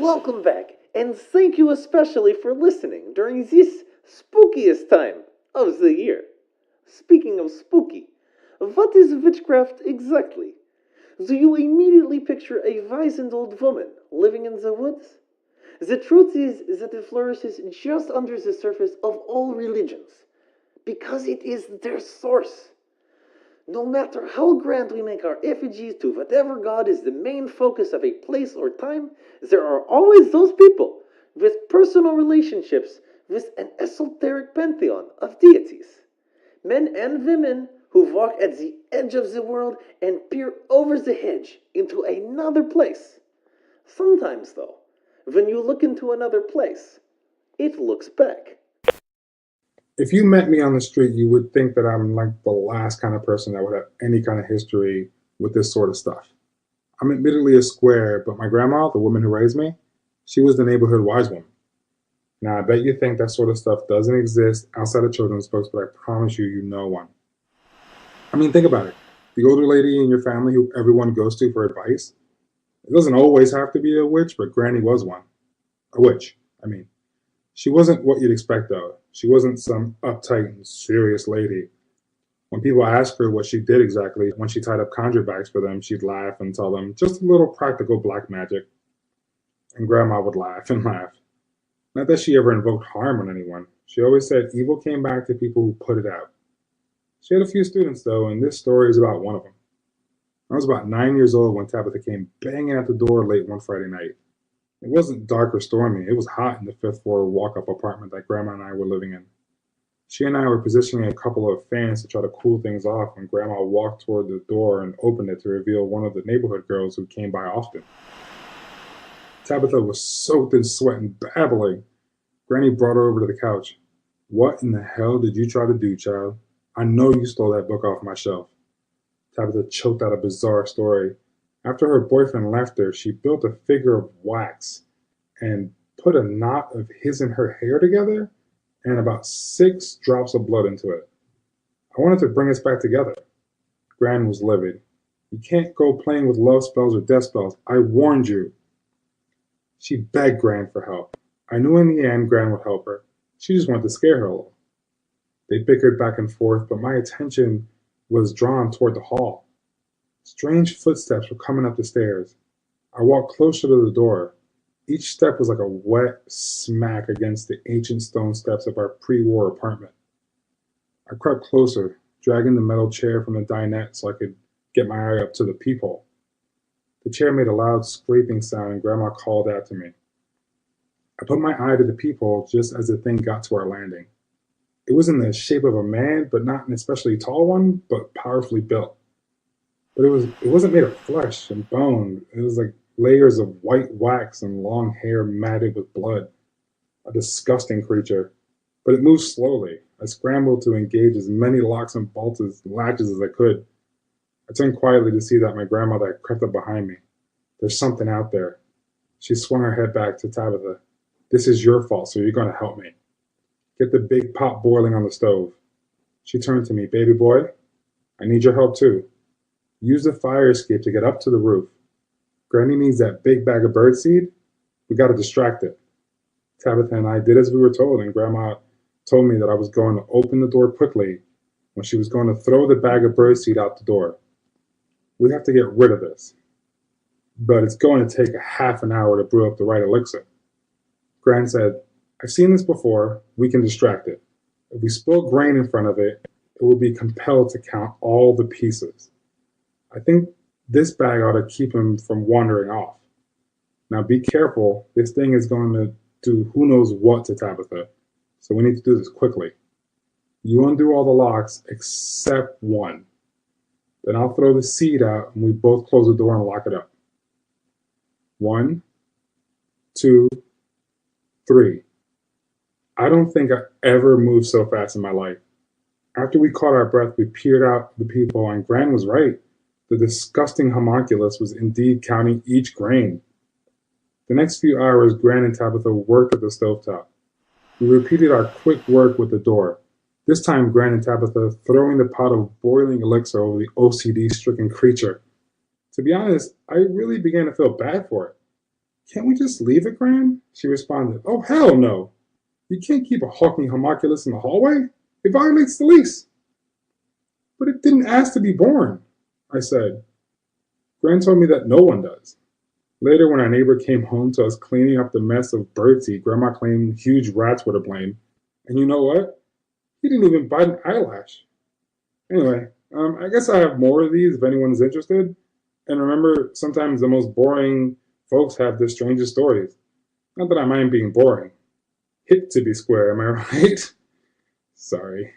Welcome back, and thank you especially for listening during this spookiest time of the year. Speaking of spooky, what is witchcraft exactly? Do you immediately picture a wizened old woman living in the woods? The truth is that it flourishes just under the surface of all religions, because it is their source. No matter how grand we make our effigies to whatever god is the main focus of a place or time, there are always those people with personal relationships with an esoteric pantheon of deities. Men and women who walk at the edge of the world and peer over the hedge into another place. Sometimes, though, when you look into another place, it looks back. If you met me on the street, you would think that I'm like the last kind of person that would have any kind of history with this sort of stuff. I'm admittedly a square, but my grandma, the woman who raised me, she was the neighborhood wise woman. Now, I bet you think that sort of stuff doesn't exist outside of children's books, but I promise you, you know one. I mean, think about it. The older lady in your family who everyone goes to for advice, it doesn't always have to be a witch, but Granny was one. A witch, I mean. She wasn't what you'd expect, though. She wasn't some uptight and serious lady. When people asked her what she did exactly when she tied up conjure bags for them, she'd laugh and tell them just a little practical black magic. And Grandma would laugh and laugh. Not that she ever invoked harm on anyone. She always said evil came back to people who put it out. She had a few students, though, and this story is about one of them. I was about 9 years old when Tabitha came banging at the door late one Friday night. It wasn't dark or stormy. It was hot in the fifth floor walk-up apartment that Grandma and I were living in. She and I were positioning a couple of fans to try to cool things off when Grandma walked toward the door and opened it to reveal one of the neighborhood girls who came by often. Tabitha was soaked in sweat and babbling. Granny brought her over to the couch. "What in the hell did you try to do, child? I know you stole that book off my shelf." Tabitha choked out a bizarre story. After her boyfriend left her, she built a figure of wax and put a knot of his and her hair together and about 6 drops of blood into it. I wanted to bring us back together. Gran was livid. "You can't go playing with love spells or death spells. I warned you." She begged Gran for help. I knew in the end Gran would help her. She just wanted to scare her a little. They bickered back and forth, but my attention was drawn toward the hall. Strange footsteps were coming up the stairs. I walked closer to the door. Each step was like a wet smack against the ancient stone steps of our pre-war apartment. I crept closer, dragging the metal chair from the dinette so I could get my eye up to the peephole. The chair made a loud scraping sound and Grandma called out to me. I put my eye to the peephole just as the thing got to our landing. It was in the shape of a man, but not an especially tall one, but powerfully built. But it wasn't made of flesh and bone. It was like layers of white wax and long hair matted with blood. A disgusting creature. But it moved slowly. I scrambled to engage as many locks and bolts as latches as I could. I turned quietly to see that my grandmother had crept up behind me. "There's something out there." She swung her head back to Tabitha. "This is your fault, so you're going to help me. Get the big pot boiling on the stove." She turned to me. "Baby boy, I need your help too. Use the fire escape to get up to the roof. Granny needs that big bag of birdseed. We got to distract it." Tabitha and I did as we were told, and Grandma told me that I was going to open the door quickly when she was going to throw the bag of birdseed out the door. "We have to get rid of this, but it's going to take a half an hour to brew up the right elixir." Gran said, "I've seen this before. We can distract it. If we spill grain in front of it, it will be compelled to count all the pieces. I think this bag ought to keep him from wandering off. Now be careful. This thing is going to do who knows what to Tabitha, so we need to do this quickly. You undo all the locks except one. Then I'll throw the seed out and we both close the door and lock it up. 1, 2, 3. I don't think I ever moved so fast in my life. After we caught our breath, we peered out the peephole, and Gran was right. The disgusting homunculus was indeed counting each grain. The next few hours, Gran and Tabitha worked at the stovetop. We repeated our quick work with the door. This time, Gran and Tabitha throwing the pot of boiling elixir over the OCD-stricken creature. To be honest, I really began to feel bad for it. Can't we just leave it, Gran? She responded, oh, hell no. You can't keep a hawking homunculus in the hallway. It violates the lease. But it didn't ask to be born, I said. Gran told me that no one does. Later, when our neighbor came home to us cleaning up the mess of birdseed, Grandma claimed huge rats were to blame. And you know what? He didn't even bite an eyelash. Anyway, I guess I have more of these if anyone is interested. And remember, sometimes the most boring folks have the strangest stories. Not that I mind being boring. Hip to be square, am I right? Sorry.